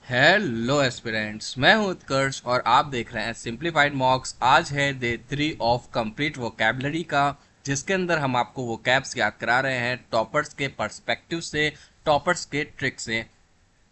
Hello aspirants, मैं हूं उत्कर्ष और आप देख रहे हैं सिंप्लीफाइड मॉक्स। आज है डे 3 ऑफ कंप्लीट वोकैबलरी का, जिसके अंदर हम आपको वोकैब्स याद करा रहे हैं टॉपर्स के पर्सपेक्टिव से, टॉपर्स के ट्रिक से।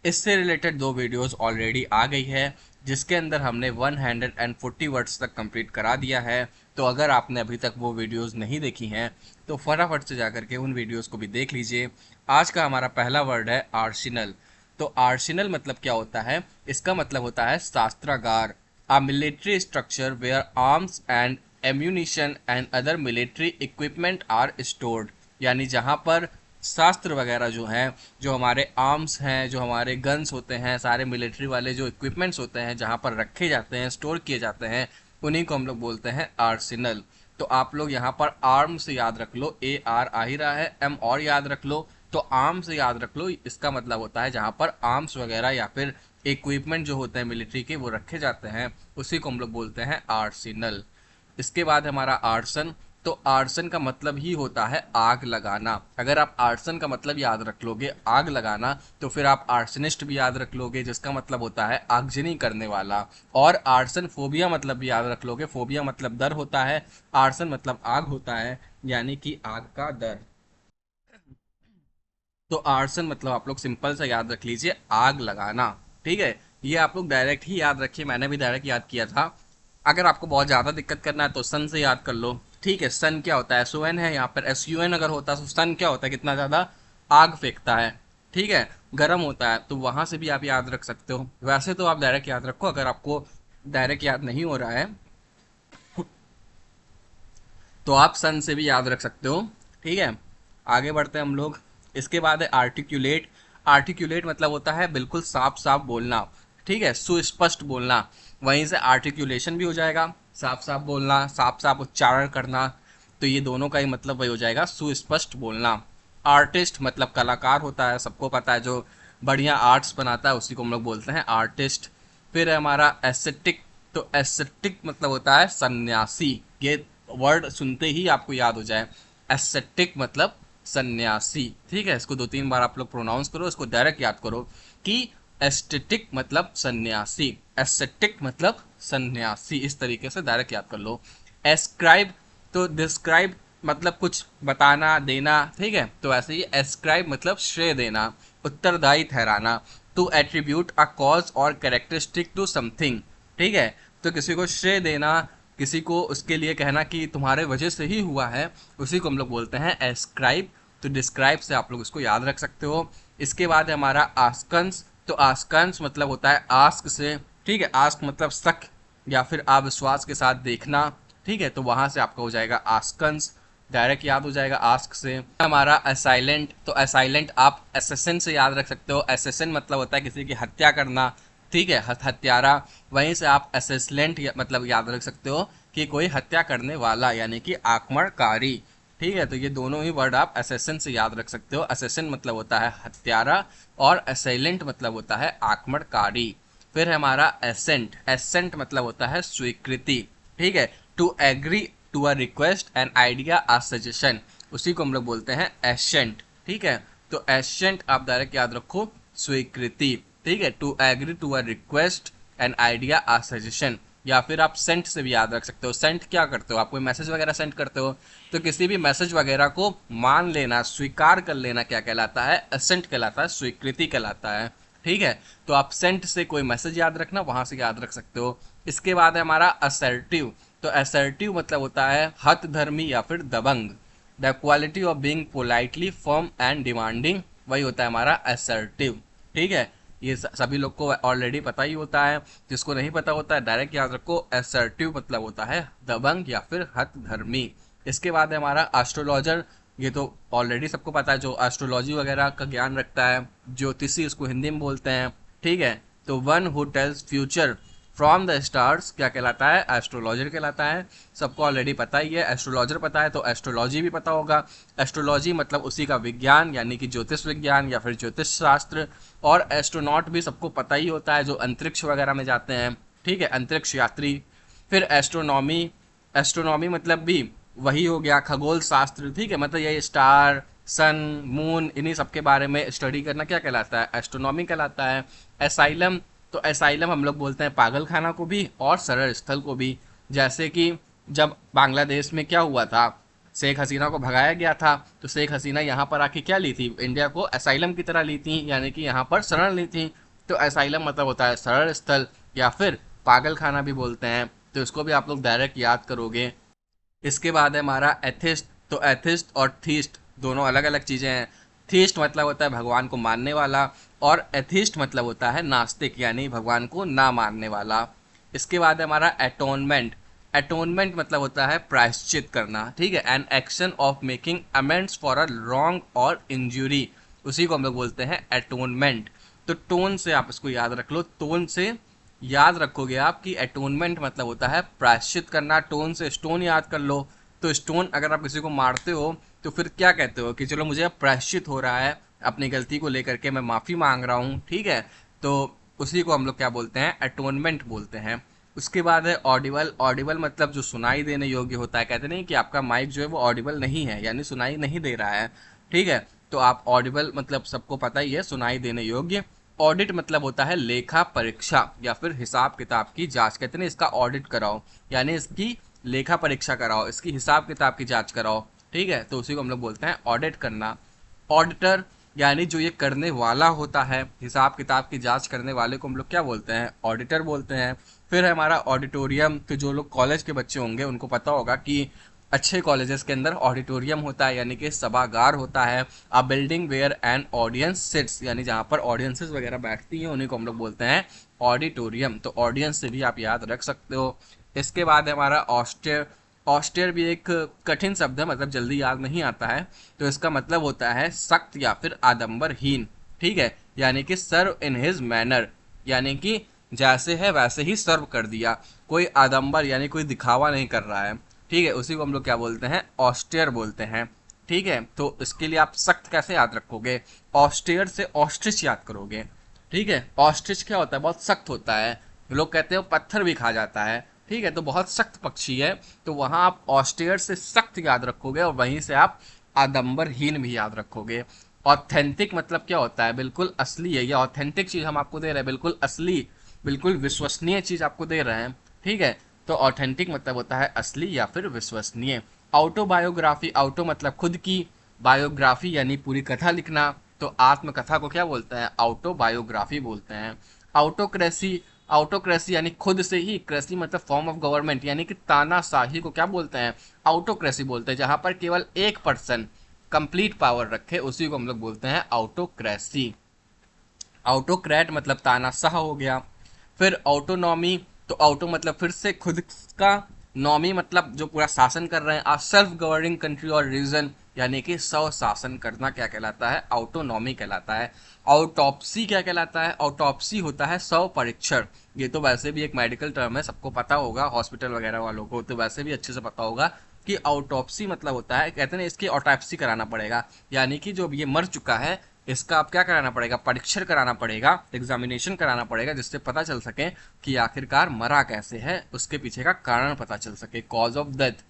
इससे रिलेटेड दो वीडियोस ऑलरेडी आ गई है, जिसके अंदर हमने 140 वर्ड्स तक कंप्लीट करा दिया है। तो अगर आपने अभी तक वो वीडियोस नहीं देखी हैं तो फटाफट से जाकर के उन वीडियोस को भी देख लीजिए। आज का हमारा पहला वर्ड है आर्सेनल। तो आर्सेनल मतलब क्या होता है? इसका मतलब होता है शास्त्रागार। A military structure where arms and ammunition and other military equipment are stored. यानी जहाँ पर शास्त्र वगैरह जो हैं, जो हमारे आर्म्स हैं, जो हमारे गन्स होते हैं, सारे मिलिट्री वाले जो इक्विपमेंट्स होते हैं जहाँ पर रखे जाते हैं, स्टोर किए जाते हैं, उन्हीं को हम लोग बोलते हैं आर्सेनल। तो आप लोग यहाँ पर आर्म से याद रख लो, ए आर आ ही रहा है, एम और याद रख लो। तो आर्म से याद रख लो, इसका मतलब होता है जहाँ पर आर्म्स वगैरह या फिर इक्विपमेंट जो होते हैं मिलिट्री के वो रखे जाते हैं, उसी को हम लोग बोलते हैं आर्सेनल। इसके बाद हमारा आर्सन। तो आर्सन का मतलब ही होता है आग लगाना। अगर आप आर्सन का मतलब याद रख लोगे आग लगाना, तो फिर आप आर्सनिस्ट भी याद रख लोगे, जिसका मतलब होता है आगजनी करने वाला। और आर्सन फोबिया मतलब भी याद रख लोगे। फोबिया मतलब डर होता है, आर्सन मतलब आग होता है, यानी कि आग का डर। तो आर्सन मतलब आप लोग सिंपल सा याद रख लीजिए, आग लगाना। ठीक है, ये आप लोग डायरेक्ट ही याद रखिए, मैंने भी डायरेक्ट याद किया था। अगर आपको बहुत ज़्यादा दिक्कत करना है तो सन से याद कर लो। ठीक है, सन क्या होता है? SON है, यहाँ पर SUN अगर होता तो सन क्या होता है? कितना ज़्यादा आग फेंकता है। ठीक है, गर्म होता है, तो वहां से भी आप याद रख सकते हो। वैसे तो आप डायरेक्ट याद रखो, अगर आपको डायरेक्ट याद नहीं हो रहा है तो आप सन से भी याद रख सकते हो। ठीक है, आगे बढ़ते हैं हम लोग। इसके बाद है आर्टिकुलेट। आर्टिकुलेट मतलब होता है बिल्कुल साफ साफ बोलना। ठीक है, सुस्पष्ट बोलना। वहीं से आर्टिकुलेशन भी हो जाएगा, साफ साफ बोलना, साफ साफ उच्चारण करना। तो ये दोनों का ही मतलब वही हो जाएगा, सुस्पष्ट बोलना। आर्टिस्ट मतलब कलाकार होता है, सबको पता है, जो बढ़िया आर्ट्स बनाता है उसी को हम लोग बोलते हैं आर्टिस्ट। फिर है हमारा एस्थेटिक। तो एस्थेटिक मतलब होता है सन्यासी। ये वर्ड सुनते ही आपको याद हो जाए, एस्थेटिक मतलब सन्यासी। ठीक है, इसको दो तीन बार आप लोग प्रोनाउंस करो, इसको डायरेक्ट याद करो कि एस्थेटिक मतलब सन्यासी, एस्थेटिक मतलब सन्यासी। इस तरीके से डायरेक्ट याद कर लो। एस्क्राइब। तो डिस्क्राइब मतलब कुछ बताना, देना। ठीक है, तो ऐसे ही एस्क्राइब मतलब श्रेय देना, उत्तरदायी ठहराना। टू एट्रीब्यूट अ कॉज और कैरेक्टरिस्टिक टू समथिंग। ठीक है, तो किसी को श्रेय देना, किसी को उसके लिए कहना कि तुम्हारे वजह से ही हुआ है, उसी को हम लोग बोलते हैं एस्क्राइब। तो डिस्क्राइब से आप लोग इसको याद रख सकते हो। इसके बाद है हमारा आस्कंस। तो आस्कंस मतलब होता है आस्क से। ठीक है, आस्क मतलब शक या फिर अविश्वास के साथ देखना। ठीक है, तो वहां से आपका हो जाएगा आस्कंस, डायरेक्ट याद हो जाएगा आस्क से। हमारा असाइलेंट। तो असाइलेंट आप एसेसन से याद रख सकते हो। एसेसन मतलब होता है किसी की हत्या करना। ठीक है, हत्यारा। वहीं से आप असेसलेंट मतलब याद रख सकते हो कि कोई हत्या करने वाला, यानी कि आक्रमणकारी। ठीक है, तो ये दोनों ही वर्ड आप असेसन से याद रख सकते हो। असेसन मतलब होता है हत्यारा और असेलेंट मतलब होता है आक्रमणकारी। फिर है हमारा एसेंट। एसेंट मतलब होता है स्वीकृति। ठीक है, to agree to a request an idea or suggestion, उसी को हम लोग बोलते हैं एसेंट। ठीक है, तो एसेंट आप डायरेक्ट याद रखो, स्वीकृति। ठीक है, to agree to a request an idea or suggestion. या फिर आप सेंट से भी याद रख सकते हो। सेंट क्या करते हो? आप कोई मैसेज वगैरह सेंड करते हो, तो किसी भी मैसेज वगैरह को मान लेना, स्वीकार कर लेना क्या कहलाता है? असेंट कहलाता है, स्वीकृति कहलाता है। ठीक है, तो आप सेंट से कोई मैसेज याद रखना, वहां से याद रख सकते हो। इसके बाद है हमारा असर्टिव। तो असर्टिव मतलब होता है हठधर्मी या फिर दबंग। The quality of being politely firm and demanding, वही होता है हमारा असर्टिव। ठीक है, ये सभी लोग को ऑलरेडी पता ही होता है। जिसको नहीं पता होता है डायरेक्ट याद रखो, असर्टिव मतलब होता है दबंग या फिर हठधर्मी। इसके बाद है हमारा एस्ट्रोलॉजर। ये तो ऑलरेडी सबको पता है, जो एस्ट्रोलॉजी वगैरह का ज्ञान रखता है, ज्योतिषी उसको हिंदी में बोलते हैं। ठीक है, तो one who tells future from the stars क्या कहलाता है? एस्ट्रोलॉजर कहलाता है। सबको ऑलरेडी पता ही है, एस्ट्रोलॉजर पता है तो एस्ट्रोलॉजी भी पता होगा। एस्ट्रोलॉजी मतलब उसी का विज्ञान, यानी कि ज्योतिष विज्ञान या फिर ज्योतिष शास्त्र। और एस्ट्रोनॉट भी सबको पता ही होता है, जो अंतरिक्ष वगैरह में जाते हैं। ठीक है, अंतरिक्ष यात्री। फिर एस्ट्रोनॉमी। एस्ट्रोनॉमी मतलब भी वही हो गया खगोल शास्त्र। ठीक है, मतलब ये स्टार सन, मून, इन्हीं सब के बारे में स्टडी करना क्या कहलाता है? एस्ट्रोनॉमी कहलाता है। एसाइलम, तो एसाइलम हम लोग बोलते हैं पागल खाना को भी और शरण स्थल को भी। जैसे कि जब बांग्लादेश में क्या हुआ था, शेख हसीना को भगाया गया था, तो शेख हसीना यहाँ पर आके क्या ली थी? इंडिया को एसाइलम की तरह ली थी, यानी कि यहाँ पर शरण ली थी। तो एसाइलम मतलब होता है शरण स्थल या फिर पागल खाना भी बोलते हैं। तो इसको भी आप लोग डायरेक्ट याद करोगे। इसके बाद है हमारा एथिस्ट। तो एथिस्ट और थीस्ट दोनों अलग अलग चीज़ें हैं। थीस्ट मतलब होता है भगवान को मानने वाला, और एथिस्ट मतलब होता है नास्तिक, यानी भगवान को ना मानने वाला। इसके बाद है हमारा एटोनमेंट। एटोनमेंट मतलब होता है प्रायश्चित करना, ठीक है, an action of making amends for a wrong और इंजुरी, उसी को हम लोग बोलते हैं एटोनमेंट। तो टोन से आप इसको याद रख लो, टोन से याद रखोगे आप कि एटोनमेंट मतलब होता है प्रायश्चित करना। टोन से स्टोन याद कर लो। तो स्टोन अगर आप किसी को मारते हो तो फिर क्या कहते हो कि चलो मुझे अब प्रायश्चित हो रहा है, अपनी गलती को लेकर के मैं माफ़ी मांग रहा हूँ, ठीक है। तो उसी को हम लोग क्या बोलते हैं? एटोनमेंट बोलते हैं। उसके बाद है ऑडिबल। ऑडिबल मतलब जो सुनाई देने योग्य होता है। कहते नहीं कि आपका माइक जो है वो ऑडिबल नहीं है, यानी सुनाई नहीं दे रहा है, ठीक है। तो आप ऑडिबल मतलब सबको पता ही है, सुनाई देने योग्य। ऑडिट मतलब होता है लेखा परीक्षा या फिर हिसाब किताब की जांच। कहते हैं इसका ऑडिट कराओ, यानी इसकी लेखा परीक्षा कराओ, इसकी हिसाब किताब की जांच कराओ, ठीक है। तो उसी को हम लोग बोलते हैं ऑडिट करना। ऑडिटर यानी जो ये करने वाला होता है, हिसाब किताब की जांच करने वाले को हम लोग क्या बोलते हैं? ऑडिटर बोलते हैं। फिर है हमारा ऑडिटोरियम। तो जो लोग कॉलेज के बच्चे होंगे उनको पता होगा कि अच्छे कॉलेजेस के अंदर ऑडिटोरियम होता है, यानी कि सभागार होता है। A building where an audience sits, यानी जहाँ पर ऑडियंसेस वगैरह बैठती हैं उन्हीं को हम लोग बोलते हैं ऑडिटोरियम। तो ऑडियंस से भी आप याद रख सकते हो। इसके बाद है हमारा ऑस्टेयर। ऑस्टेयर भी एक कठिन शब्द है, मतलब जल्दी याद नहीं आता है। तो इसका मतलब होता है सख्त या फिर आडंबरहीन, ठीक है, यानी कि सर्व इन हिज मैनर, यानी कि जैसे है वैसे ही सर्व कर दिया, कोई आडंबर यानी कोई दिखावा नहीं कर रहा है, ठीक है। उसी को हम लोग क्या बोलते हैं? ऑस्टेयर बोलते हैं, ठीक है। तो इसके लिए आप सख्त कैसे याद रखोगे? ऑस्टेयर से ऑस्ट्रिच याद करोगे, ठीक है। ऑस्ट्रिच क्या होता है? बहुत सख्त होता है, लोग कहते हैं पत्थर भी खा जाता है, ठीक है। तो बहुत सख्त पक्षी है, तो वहां आप ऑस्टेयर से सख्त याद रखोगे और वहीं से आप आडंबरहीन भी याद रखोगे। ऑथेंटिक मतलब क्या होता है? बिल्कुल असली है, ये ऑथेंटिक चीज हम आपको दे रहे हैं, बिल्कुल असली, बिल्कुल विश्वसनीय चीज आपको दे रहे हैं, ठीक है। तो ऑथेंटिक मतलब होता है असली या फिर विश्वसनीय। ऑटोबायोग्राफी। ऑटो मतलब खुद की, बायोग्राफी यानी पूरी कथा लिखना। तो आत्मकथा को क्या बोलते हैं? ऑटोबायोग्राफी बोलते हैं। ऑटोक्रेसी। ऑटोक्रेसी यानी खुद से ही, क्रेसी मतलब फॉर्म ऑफ गवर्नमेंट, यानी कि तानाशाही को क्या बोलते हैं? ऑटोक्रेसी बोलते हैं। जहां पर केवल एक पर्सन कंप्लीट पावर रखे उसी को हम लोग बोलते हैं ऑटोक्रेसी। ऑटोक्रेट मतलब तानाशाह हो गया। फिर ऑटोनॉमी। तो ऑटो मतलब फिर से खुद का, नॉमी मतलब जो पूरा शासन कर रहे हैं। आ सेल्फ गवर्निंग कंट्री और रीजन, यानी कि स्व शासन करना क्या कहलाता है? ऑटोनॉमी कहलाता है। ऑटोप्सी क्या कहलाता है? ऑटोप्सी होता है स्व परीक्षण। ये तो वैसे भी एक मेडिकल टर्म है, सबको पता होगा, हॉस्पिटल वगैरह वालों को तो वैसे भी अच्छे से पता होगा कि ऑटोप्सी मतलब होता है, कहते हैं इसकी ऑटोप्सी कराना पड़ेगा, यानी कि जो ये मर चुका है इसका अब क्या कराना पड़ेगा? परीक्षण कराना पड़ेगा, एग्जामिनेशन कराना पड़ेगा, जिससे पता चल सके कि आखिरकार मरा कैसे है, उसके पीछे का कारण पता चल सके, कॉज ऑफ डेथ।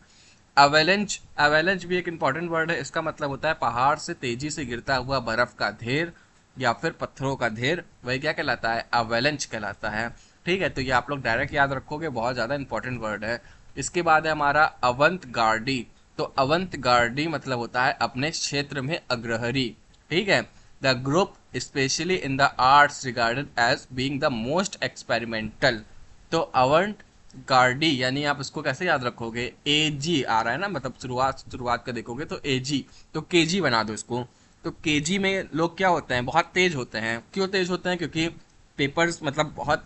अवेलेंच। अवेलेंच भी एक इंपॉर्टेंट वर्ड है। इसका मतलब होता है पहाड़ से तेजी से गिरता हुआ बर्फ का ढेर या फिर पत्थरों का ढेर, वही क्या कहलाता है? अवेलेंच कहलाता है, ठीक है। तो ये आप लोग डायरेक्ट याद रखोगे, बहुत ज़्यादा इंपॉर्टेंट वर्ड है। इसके बाद है हमारा अवंत गार्डी। तो अवंत गार्डी मतलब होता है अपने क्षेत्र में अग्रहरी, ठीक है। The group especially in the arts regarded as being the most experimental. तो अवंट गार्डी यानी आप इसको कैसे याद रखोगे? ए जी आ रहा है ना, मतलब शुरुआत शुरुआत का देखोगे तो ए जी, तो के जी बना दो इसको। तो के जी में लोग क्या होते हैं? बहुत तेज होते हैं। क्यों तेज होते हैं? क्योंकि पेपर्स मतलब बहुत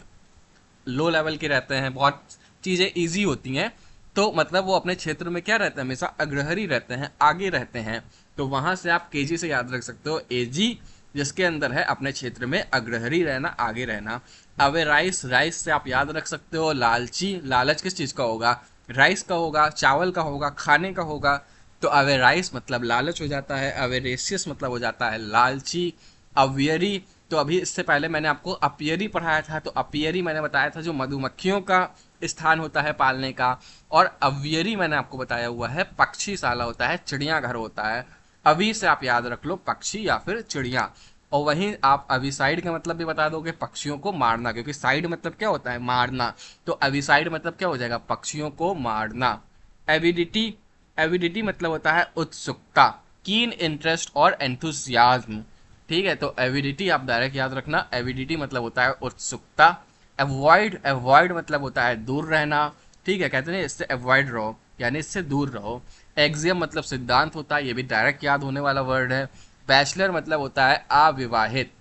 लो लेवल के रहते हैं, बहुत चीज़ें इजी होती हैं, तो मतलब वो अपने क्षेत्र में क्या रहते हैं? हमेशा अग्रहरी रहते हैं, आगे रहते हैं। तो वहां से आप केजी से याद रख सकते हो एजी, जिसके अंदर है अपने क्षेत्र में अग्रहरी रहना, आगे रहना। Away rice. राइस से आप याद रख सकते हो लालची। लालच किस चीज़ का होगा? राइस का होगा, चावल का होगा, खाने का होगा। तो अवे राइस मतलब लालच हो जाता है। अवे रेसियस मतलब हो जाता है लालची। अवियरी। तो अभी इससे पहले मैंने आपको अपियरी पढ़ाया था, तो अपियरी मैंने बताया था जो मधुमक्खियों का स्थान होता है पालने का, और अवियरी मैंने आपको बताया हुआ है पक्षीशाला होता है, चिड़ियाघर होता है। अवी से आप याद रख लो पक्षी या फिर चिड़िया। और वहीं आप अविसाइड का मतलब भी बता दोगे, पक्षियों को मारना, क्योंकि साइड मतलब क्या होता है, मारना। तो अविसाइड मतलब क्या हो जाएगा, पक्षियों को मारना। एविडिटी, एविडिटी मतलब होता है उत्सुकता, कीन इंटरेस्ट और एंथुसियाज्म। ठीक है, तो एविडिटी आप डायरेक्ट याद रखना, एविडिटी मतलब होता है उत्सुकता। अवॉइड, अवॉइड मतलब होता है दूर रहना। ठीक है, कहते हैं इससे अवॉइड रहो, यानी इससे दूर रहो। एक्सियम मतलब सिद्धांत होता है, ये भी डायरेक्ट याद होने वाला वर्ड है। बैचलर मतलब होता है अविवाहित।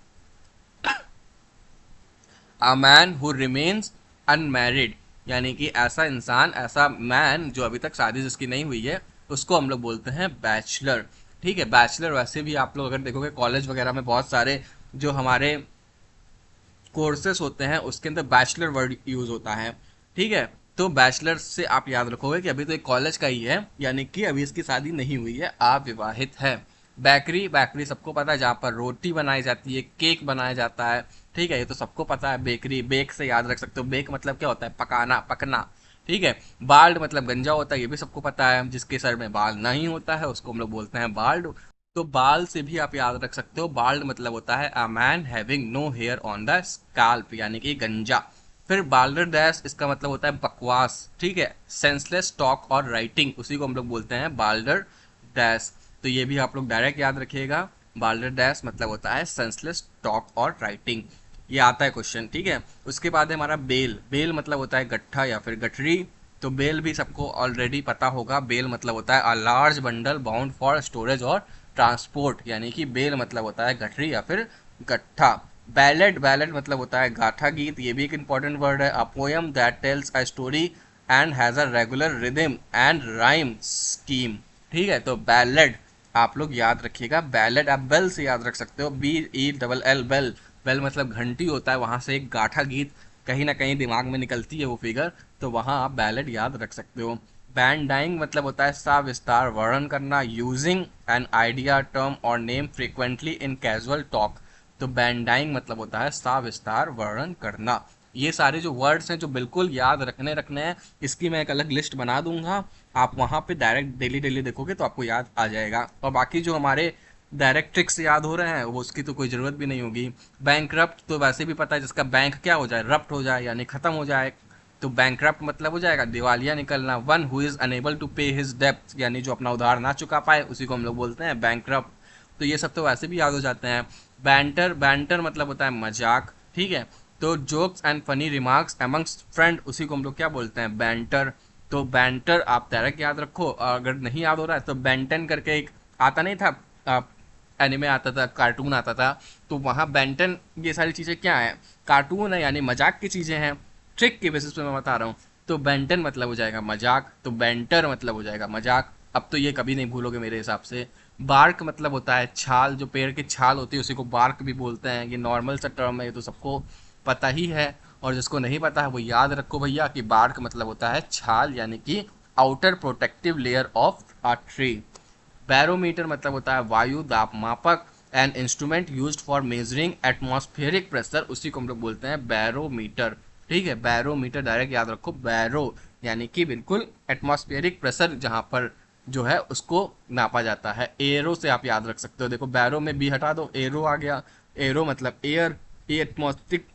A man who remains unmarried, यानी कि ऐसा इंसान, ऐसा मैन जो अभी तक शादी जिसकी नहीं हुई है, उसको हम लोग बोलते हैं बैचलर। ठीक है, बैचलर वैसे भी आप लोग अगर देखोगे कॉलेज वगैरह में बहुत सारे जो हमारे कोर्सेस होते हैं उसके अंदर बैचलर वर्ड यूज होता है। ठीक है, तो बैचलर से आप याद रखोगे कि अभी तो एक कॉलेज का ही है, यानी कि अभी इसकी शादी नहीं हुई है, अविवाहित है। बेकरी, बेकरी सबको पता है, जहाँ पर रोटी बनाई जाती है, केक बनाया जाता है। ठीक है, ये तो सबको पता है। बेकरी, बेक से याद रख सकते हो, बेक मतलब क्या होता है, पकाना, पकना। ठीक है, बाल्ड मतलब गंजा होता है, ये भी सबको पता है, जिसके सर में बाल नहीं होता है उसको हम लोग बोलते हैं बाल्ड। तो बाल से भी आप याद रख सकते हो, बाल्ड मतलब होता है a man having no hair on the scalp, यानी कि गंजा। फिर बाल्डर डैश, इसका मतलब होता है बकवास। ठीक है, सेंसलेस टॉक और राइटिंग, उसी को हम लोग बोलते हैं बाल्डर डैश। तो ये भी आप लोग डायरेक्ट याद रखिएगा, बाल्डर डैश मतलब होता है सेंसलेस टॉक और राइटिंग। ये आता है क्वेश्चन। ठीक है, उसके बाद है हमारा बेल, बेल मतलब होता है गट्ठा या फिर गठरी। तो बेल भी सबको ऑलरेडी पता होगा, बेल मतलब होता है a large bundle bound for storage और ट्रांसपोर्ट, यानी कि बेल मतलब होता है गठरी या फिर गट्ठा। बैलेड, बैलेड मतलब होता है गाथा गीत, ये भी एक इंपॉर्टेंट वर्ड है। A poem that tells a story and has a regular rhythm and rhyme scheme. ठीक है, तो बैलेड आप लोग याद रखिएगा, बैलेड आप बेल से याद रख सकते हो, BELL, बेल। बेल मतलब घंटी होता है, वहां से एक गाथा गीत कहीं ना कहीं दिमाग में निकलती है वो फिगर, तो वहां आप बैलेड याद रख सकते हो। बैंडाइंग मतलब होता है सविस्तार वर्णन करना, यूजिंग एन आइडिया, टर्म और नेम फ्रीक्वेंटली इन कैजुअल टॉक। तो बैंडाइंग मतलब होता है सविस्तार वर्णन करना। ये सारे जो वर्ड्स हैं जो बिल्कुल याद रखने रखने हैं, इसकी मैं एक अलग लिस्ट बना दूंगा, आप वहां पे डायरेक्ट डेली डेली देखोगे तो आपको याद आ जाएगा। और बाकी जो हमारे डायरेक्ट ट्रिक्स याद हो रहे हैं वो उसकी तो कोई ज़रूरत भी नहीं होगी। बैंकरप्ट तो वैसे भी पता है, जिसका बैंक क्या हो जाए, रप्ट हो जाए, यानी ख़त्म हो जाए, तो बैंकरप्ट मतलब हो जाएगा दिवालिया निकलना। One who is unable to pay his डेप्ट, यानी जो अपना उधार ना चुका पाए, उसी को हम लोग बोलते हैं बैंकरप्ट। तो ये सब तो वैसे भी याद हो जाते हैं। बैंटर, बैंटर मतलब होता है मजाक। ठीक है, तो jokes and funny remarks amongst friend, उसी को हम लोग क्या बोलते हैं, बैंटर। तो बैंटर आप डायरेक्ट याद रखो, और अगर नहीं याद हो रहा है तो बेंटन करके एक आता नहीं था, एनिमे आता था, कार्टून आता था, तो वहाँ बेंटन, ये सारी चीज़ें क्या है, कार्टून है, यानी मजाक की चीज़ें हैं, ट्रिक के बेसिस पे मैं बता रहा हूँ। तो बेंटन मतलब हो जाएगा मजाक, तो बेंटर मतलब हो जाएगा मजाक। अब तो ये कभी नहीं भूलोगे मेरे हिसाब से। बार्क मतलब होता है छाल, जो पेड़ की छाल होती है उसी को बार्क भी बोलते हैं, ये नॉर्मल सा टर्म है, ये तो सबको पता ही है। और जिसको नहीं पता है वो याद रखो भैया कि बार्क मतलब होता है छाल, यानी कि outer protective layer of a tree. Barometer मतलब होता है वायु दाब मापक, an instrument used for measuring atmospheric pressure, उसी को हम लोग बोलते हैं बैरोमीटर। ठीक है, बैरोमीटर डायरेक्ट याद रखो, बैरो यानी कि बिल्कुल एटमॉस्फेरिक प्रेशर जहां पर जो है उसको नापा जाता है। एरो से आप याद रख सकते हो, देखो बैरो में बी हटा दो, एरो आ गया। एरो मतलब एयर, एटमॉस्फेरिक,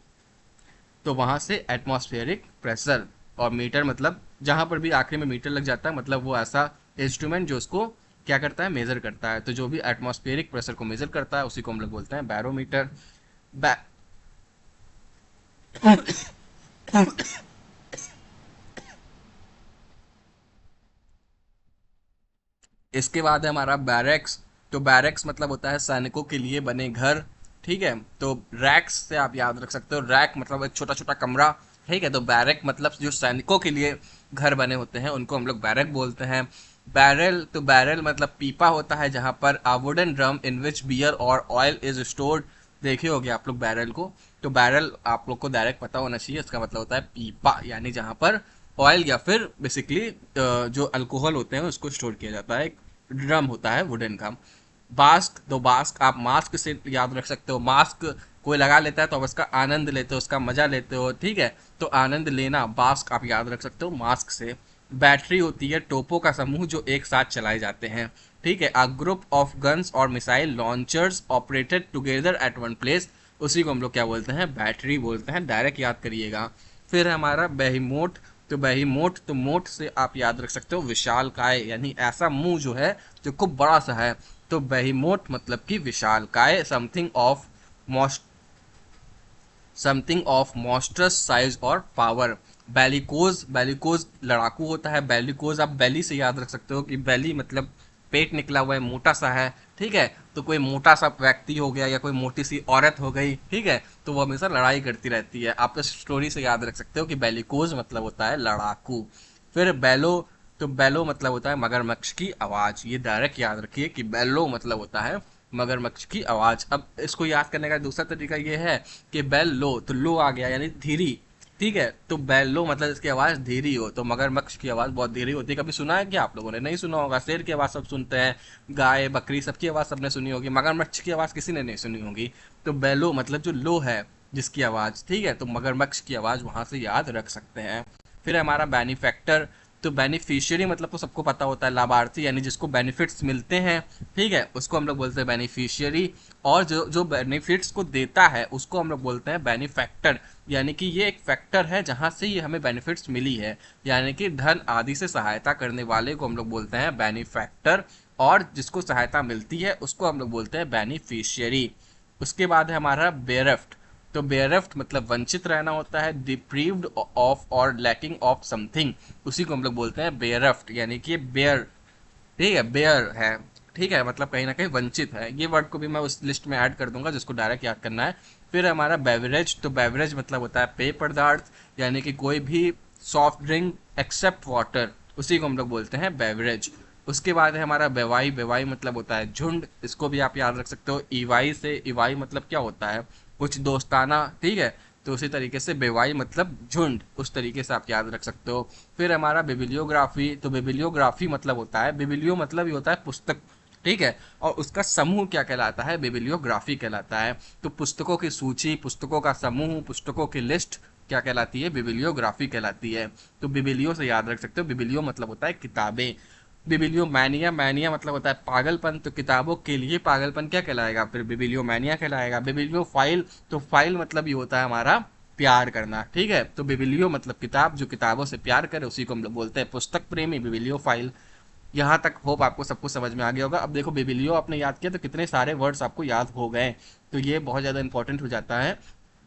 तो वहां से एटमॉस्फेरिक प्रेशर। और मीटर मतलब जहां पर भी आखिरी में मीटर लग जाता है, मतलब वो ऐसा इंस्ट्रूमेंट जो उसको क्या करता है, मेजर करता है। तो जो भी एटमॉस्फेरिक प्रेशर को मेजर करता है उसी को हम लोग बोलते हैं बैरोमीटर। बै... इसके बाद है हमारा बैरक्स। तो बैरक्स मतलब होता है सैनिकों के लिए बने घर। ठीक है, तो रैक्स से आप याद रख सकते हो, रैक मतलब एक छोटा छोटा कमरा। ठीक है, तो बैरक मतलब जो सैनिकों के लिए घर बने होते हैं उनको हम लोग बैरक बोलते हैं। बैरल, तो बैरल मतलब पीपा होता है, जहां पर a wooden drum in which beer और ऑयल इज स्टोर्ड। देखे होगे आप लोग बैरल को। तो बैरल आप लोग को डायरेक्ट पता होना चाहिए, इसका मतलब होता है पीपा, यानी जहां पर ऑयल या फिर बेसिकली जो अल्कोहल होते हैं उसको स्टोर किया जाता है, एक ड्रम होता है वुडन का। बास्क, तो बास्क आप मास्क से याद रख सकते हो, मास्क कोई लगा लेता है तो आप उसका आनंद लेते हो, उसका मजा लेते हो। ठीक है, तो आनंद लेना, बास्क आप याद रख सकते हो मास्क से। बैटरी होती है टोपों का समूह जो एक साथ चलाए जाते हैं। ठीक है, अ ग्रुप ऑफ गन्स और missile launchers operated together at one place, उसी को हम लोग क्या बोलते हैं, बैटरी बोलते हैं, डायरेक्ट याद करिएगा। फिर है हमारा बेहीमोट, तो बेहीमोट तो मोट से आप याद रख सकते हो विशाल काय, यानी ऐसा मुंह जो है जो खूब बड़ा सा है, तो बेहीमोट मतलब कि विशाल काय, समथिंग ऑफ मॉन्स्टरस साइज और पावर। बेलिकोज, बेलिकोज लड़ाकू होता है, बेलिकोज आप बेली से याद रख सकते हो कि बेली मतलब पेट निकला हुआ है, मोटा सा है, ठीक है, तो कोई मोटा सा व्यक्ति हो गया या कोई मोटी सी औरत हो गई, ठीक है, तो वो हमेशा लड़ाई करती रहती है, आप इस स्टोरी से याद रख सकते हो कि बेलिकोज मतलब होता है लड़ाकू। फिर बेलो, तो बेलो मतलब होता है मगरमच्छ की आवाज, ये डायरेक्ट याद रखिए कि बेलो मतलब होता है मगरमच्छ की आवाज। अब इसको याद करने का दूसरा तरीका ये है कि बेल लो, तो लो आ गया यानी धीरी, ठीक है, तो बेल लो मतलब इसकी आवाज धीरी हो, तो मगरमच्छ की आवाज बहुत धीरी होती है। कभी सुना है क्या आप लोगों ने? नहीं सुना होगा। शेर की आवाज सब सुनते हैं, गाय बकरी सबकी आवाज सबने सुनी होगी, मगरमच्छ की आवाज किसी ने नहीं सुनी होगी। तो बेलो मतलब जो लो है जिसकी आवाज, ठीक है, तो मगरमच्छ की आवाज वहां से याद रख सकते हैं। फिर हमारा बेनिफैक्टर, तो बेनिफिशियरी मतलब तो सबको पता होता है, लाभार्थी यानी जिसको बेनिफिट्स मिलते हैं, ठीक है, उसको हम लोग बोलते हैं बेनिफिशियरी। और जो जो बेनिफिट्स को देता है उसको हम लोग बोलते हैं बेनिफैक्टर, यानी कि ये एक फैक्टर है जहां से ये हमें बेनिफिट्स मिली है, यानी कि धन आदि से सहायता करने वाले को हम लोग बोलते हैं बेनिफैक्टर, और जिसको सहायता मिलती है उसको हम लोग बोलते हैं बेनिफिशियरी। उसके बाद है हमारा बेरफ्ट, तो बेरफ्ट मतलब वंचित रहना होता है, डिप्रीव्ड ऑफ और लैकिंग ऑफ समथिंग, उसी को हम लोग बोलते हैं बेरफ्ट, यानी कि बेयर, ठीक है, बेयर है, ठीक है, मतलब कहीं ना कहीं वंचित है। ये वर्ड को भी मैं उस लिस्ट में ऐड कर दूंगा जिसको डायरेक्ट याद करना है। फिर हमारा बेवरेज, तो बेवरेज मतलब होता है पेय पदार्थ, यानी कि कोई भी सॉफ्ट ड्रिंक एक्सेप्ट वाटर, उसी को हम लोग बोलते हैं बेवरेज। उसके बाद है हमारा बेवाई, बेवाई मतलब होता है झुंड, इसको भी आप याद रख सकते हो। ईवाई से, ईवाई मतलब क्या होता है, कुछ दोस्ताना, ठीक है, तो उसी तरीके से बेवाई मतलब झुंड, उस तरीके से आप याद रख सकते हो। फिर हमारा बिबिलियोग्राफी, तो बिबिलियोग्राफी मतलब होता है, बिबिलियो मतलब ये होता है पुस्तक, ठीक है, और उसका समूह क्या कहलाता है, बिबिलियोग्राफी कहलाता है। तो पुस्तकों की सूची, पुस्तकों का समूह, पुस्तकों की लिस्ट क्या कहलाती है, बिबिलियोग्राफी कहलाती है। तो बिबिलियो से याद रख सकते हो, बिबिलियो मतलब होता है किताबें। बिबिलियो मैनिया, मैनिया मतलब होता है पागलपन, तो किताबों के लिए पागलपन क्या कहलाएगा, फिर बिबिलियो मैनिया कहलाएगा। बिबिलियो फाइल, तो फाइल मतलब ये होता है हमारा प्यार करना, ठीक है, तो बिबिलियो मतलब किताब, जो किताबों से प्यार करे उसी को हम लोग बोलते हैं पुस्तक प्रेमी, बिबिलियो फाइल। यहाँ तक होप आपको सब कुछ समझ में आ गया होगा। अब देखो बिबिलियो आपने याद किया तो कितने सारे वर्ड्स आपको याद हो गए, तो ये बहुत ज़्यादा इंपॉर्टेंट हो जाता है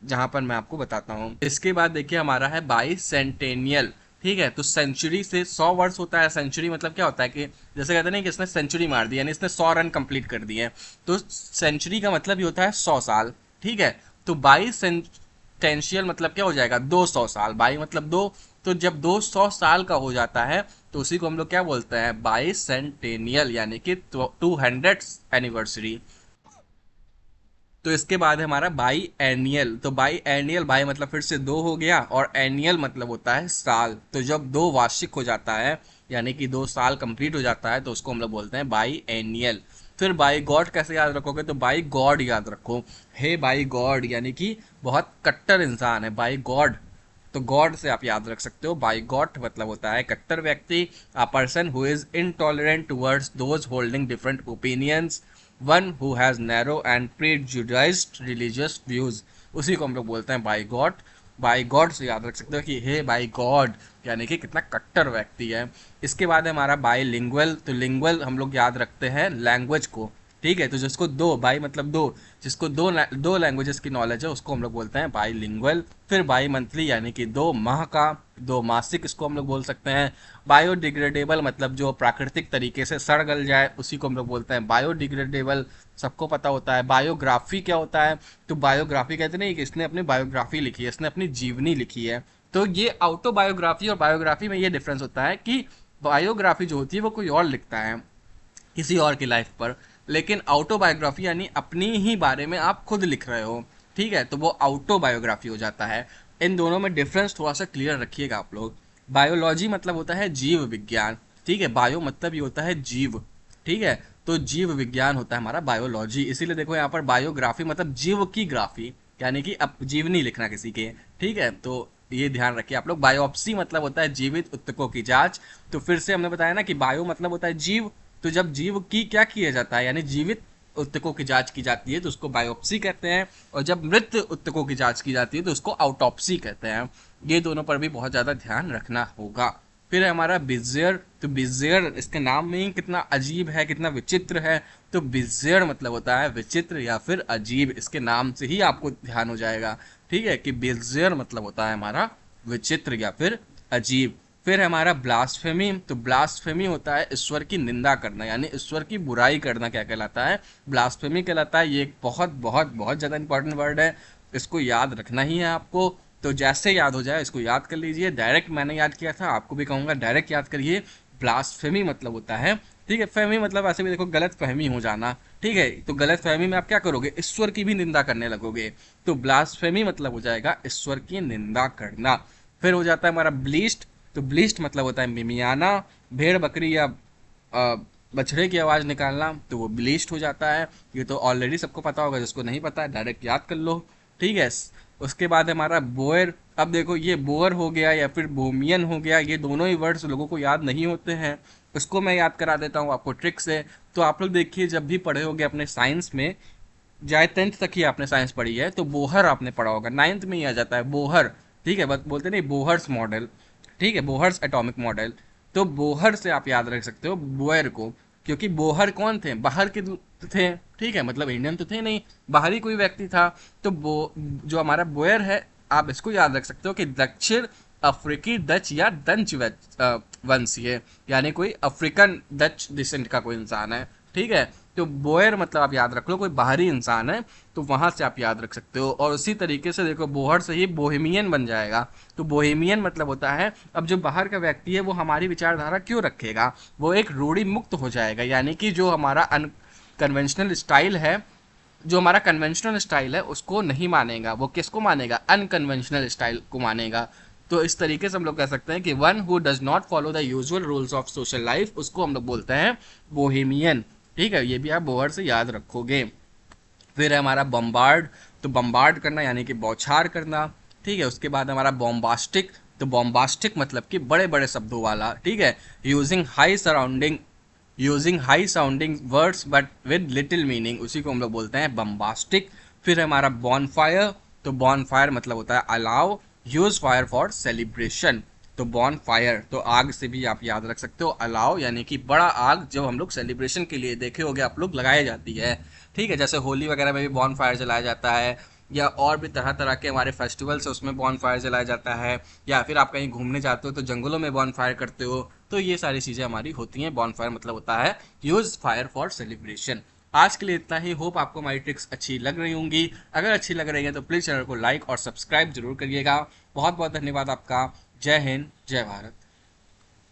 जहां पर मैं आपको बताता हूँ। इसके बाद देखिए हमारा है बाई सेंटेनियल, ठीक है, तो सेंचुरी से 100 वर्ष होता है। सेंचुरी मतलब क्या होता है कि जैसे कहते हैं ना कि इसने सेंचुरी मार दी, यानी इसने 100 रन कंप्लीट कर दिए, तो सेंचुरी का मतलब ये होता है 100 साल, ठीक है, तो बाई सेंटेंशियल मतलब क्या हो जाएगा, 200 साल, बाई मतलब दो, तो जब 200 साल का हो जाता है तो उसी को हम लोग क्या बोलते हैं, बाई सेंटेनियल, यानी कि 200th एनिवर्सरी। तो इसके बाद है हमारा बाई एनियल, तो बाई एनियल, बाई मतलब फिर से दो हो गया, और एनियल मतलब होता है साल, तो जब दो वार्षिक हो जाता है यानी कि 2 साल कंप्लीट हो जाता है तो उसको हम लोग बोलते हैं बाई एनियल। फिर बाई गॉड कैसे याद रखोगे, तो बाई गॉड याद रखो, हे बाई गॉड, यानी कि बहुत कट्टर इंसान है बाई गॉड, तो गॉड से आप याद रख सकते हो। बाई गॉड मतलब होता है कट्टर व्यक्ति, a person who is intolerant towards those holding different opinions, one who has narrow and prejudiced religious views, उसी को हम लोग बोलते हैं बाई गॉड। बाई गॉड से याद रख सकते हो कि हे बाई गॉड, यानी कि कितना कट्टर व्यक्ति है। इसके बाद है हमारा बाई लिंगुअल, तो लिंगुअल हम लोग याद रखते हैं लैंग्वेज को, ठीक है, तो जिसको दो, बाई मतलब दो, जिसको दो लैंग्वेजेस की नॉलेज है उसको हम लोग बोलते हैं बाई लिंगुअल। फिर बाई मंथली यानी कि 2 माह का, 2 मासिक इसको हम लोग बोल सकते हैं। बायोडिग्रेडेबल मतलब जो प्राकृतिक तरीके से सड़ गल जाए उसी को हम लोग बोलते हैं बायोडिग्रेडेबल, सबको पता होता है। बायोग्राफी क्या होता है, तो बायोग्राफी कहते नहीं कि इसने अपनी बायोग्राफी लिखी है, इसने अपनी जीवनी लिखी है, तो ये ऑटोबायोग्राफी और बायोग्राफी में ये डिफरेंस होता है कि बायोग्राफी जो होती है वो कोई और लिखता है किसी और की लाइफ पर, लेकिन ऑटोबायोग्राफी यानी अपनी ही बारे में आप खुद लिख रहे हो, ठीक है, तो वो ऑटोबायोग्राफी हो जाता है। इन दोनों में डिफरेंस थोड़ा सा क्लियर रखिएगा आप लोग। बायोलॉजी मतलब होता है जीव विज्ञान, ठीक है, बायो मतलब ये होता है जीव, ठीक है, तो जीव विज्ञान होता है हमारा बायोलॉजी, इसीलिए देखो यहाँ पर बायोग्राफी मतलब जीव की ग्राफी, यानी कि अब जीवनी लिखना किसी के, ठीक है, तो ये ध्यान रखिए आप लोग। बायोप्सी मतलब होता है जीवित ऊतकों की जांच, तो फिर से हमने बताया ना कि बायो मतलब होता है जीव, तो जब जीव की क्या किया जाता है, यानी जीवित ऊतकों की जांच की जाती है तो उसको बायोप्सी कहते हैं, और जब मृत ऊतकों की जांच की जाती है तो उसको ऑटोप्सी कहते हैं। ये दोनों पर भी बहुत ज़्यादा ध्यान रखना होगा। फिर है हमारा बिजेयर। तो बिजेयर, इसके नाम में ही कितना अजीब है, कितना विचित्र है। तो बिजेयर मतलब होता है विचित्र या फिर अजीब, इसके नाम से ही आपको ध्यान हो जाएगा, ठीक है, कि बिजेयर मतलब होता है हमारा विचित्र या फिर अजीब। फिर है हमारा ब्लास्फेमी। तो ब्लास्फेमी होता है ईश्वर की निंदा करना, यानी ईश्वर की बुराई करना, क्या कहलाता है, ब्लास्फेमी कहलाता है। ये एक बहुत बहुत बहुत ज़्यादा इंपॉर्टेंट वर्ड है, इसको याद रखना ही है आपको। तो जैसे याद हो जाए इसको याद कर लीजिए। डायरेक्ट मैंने याद किया था, आपको भी कहूँगा डायरेक्ट याद करिए। ब्लास्फेमी मतलब होता है, ठीक है, फहमी मतलब ऐसे भी देखो गलत फहमी हो जाना, ठीक है, तो गलत फहमी में आप क्या करोगे, ईश्वर की भी निंदा करने लगोगे। तो ब्लास्फेमी मतलब हो जाएगा ईश्वर की निंदा करना। फिर हो जाता है हमारा ब्लीस्ट। तो ब्लीस्ट मतलब होता है मिमियाना, भेड़ बकरी या बछड़े की आवाज़ निकालना, तो वो ब्लीस्ट हो जाता है। ये तो ऑलरेडी सबको पता होगा, जिसको नहीं पता है डायरेक्ट याद कर लो, ठीक है। उसके बाद है हमारा बोयर। अब देखो ये बोअर हो गया या फिर बोमियन हो गया, ये दोनों ही वर्ड्स लोगों को याद नहीं होते हैं, इसको मैं याद करा देता हूँ आपको ट्रिक से। तो आप लोग देखिए, जब भी पढ़े होंगे अपने साइंस में, चाहे 10th तक ही आपने साइंस पढ़ी है, तो बोहर आपने पढ़ा होगा, 9th में ही आ जाता है बोहर, ठीक है, बस बोलते नहीं बोहर्स मॉडल, ठीक है, बोहर्स एटॉमिक मॉडल। तो बोहर से आप याद रख सकते हो बोयर को, क्योंकि बोहर कौन थे, बाहर के थे, ठीक है, मतलब इंडियन तो थे नहीं, बाहरी कोई व्यक्ति था। तो जो हमारा बोयर है, आप इसको याद रख सकते हो कि दक्षिण अफ्रीकी डच या डंच वंशीय, यानी कोई अफ्रीकन डच डिसेंट का कोई इंसान है, ठीक है। तो बोयर मतलब आप याद रख लो कोई बाहरी इंसान है, तो वहां से आप याद रख सकते हो। और उसी तरीके से देखो बोहर से ही बोहेमियन बन जाएगा। तो बोहेमियन मतलब होता है, अब जो बाहर का व्यक्ति है वो हमारी विचारधारा क्यों रखेगा, वो एक रूढ़ि मुक्त हो जाएगा, यानी कि जो हमारा अनकन्वेंशनल स्टाइल है, जो हमारा कन्वेंशनल स्टाइल है उसको नहीं मानेगा, वो किसको मानेगा, अनकन्वेंशनल स्टाइल को मानेगा। तो इस तरीके से हम लोग कह सकते हैं कि one who does not follow the usual rules of social life, उसको हम लोग बोलते हैं बोहेमियन, ठीक है, ये भी आप बोहर से याद रखोगे। फिर है हमारा बम्बार्ड। तो बम्बार्ड करना यानी कि बौछार करना, ठीक है। उसके बाद हमारा बॉम्बास्टिक। तो बॉम्बास्टिक मतलब कि बड़े बड़े शब्दों वाला, ठीक है, using high sounding words but with little meaning, उसी को हम लोग बोलते हैं बम्बास्टिक। फिर है हमारा बॉनफायर। तो बॉनफायर मतलब होता है allow use fire for celebration. तो बॉन फायर, तो आग से भी आप याद रख सकते हो, अलाव यानी कि बड़ा आग, जब हम लोग सेलिब्रेशन के लिए देखे होगे आप लोग लगाई जाती है, ठीक है, जैसे होली वगैरह में भी बॉन फायर जलाया जाता है, या और भी तरह तरह के हमारे फेस्टिवल्स है उसमें बॉन फायर जलाया जाता है, या फिर आप कहीं घूमने जाते हो तो जंगलों में बॉन फायर करते हो। तो ये सारी चीज़ें हमारी होती हैं। बॉन फायर मतलब होता है यूज फायर फॉर सेलिब्रेशन। आज के लिए इतना ही। होप आपको हमारी ट्रिक्स अच्छी लग रही होंगी। अगर अच्छी लग रही है तो प्लीज़ चैनल को लाइक और सब्सक्राइब जरूर करिएगा। बहुत बहुत धन्यवाद आपका। जय हिंद, जय भारत।